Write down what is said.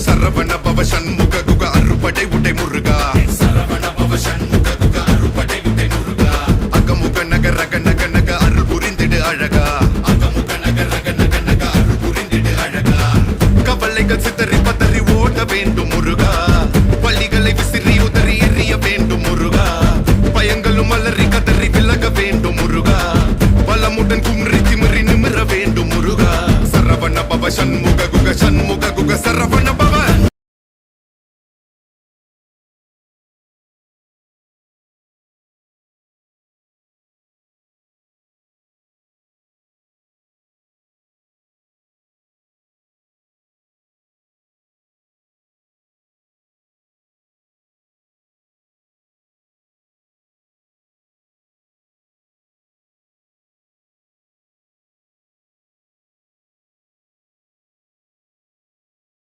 சரவண பவ சண்முக குக அறுபடை உடை முருகா சரவண பவ சண்முக குக அறுபடை உடை முருகா அகமுக நக ரக நக நக அருள் புரிந்திடு அழகா அகமுக நக ரக நக நக அருள் புரிந்திடு அழகா கவலைகள் சிதறி பதறி ஓட வேண்டும் முருகா பள்ளிகளை விசிறி உதறி எறிய வேண்டும் முருகா பயங்களும் அலறி கதறி விலக வேண்டும் முருகா பலமுடன் குமரி திமிரி நிமிர வேண்டும் முருகா சரவண பவ சண்முக குக சண்முக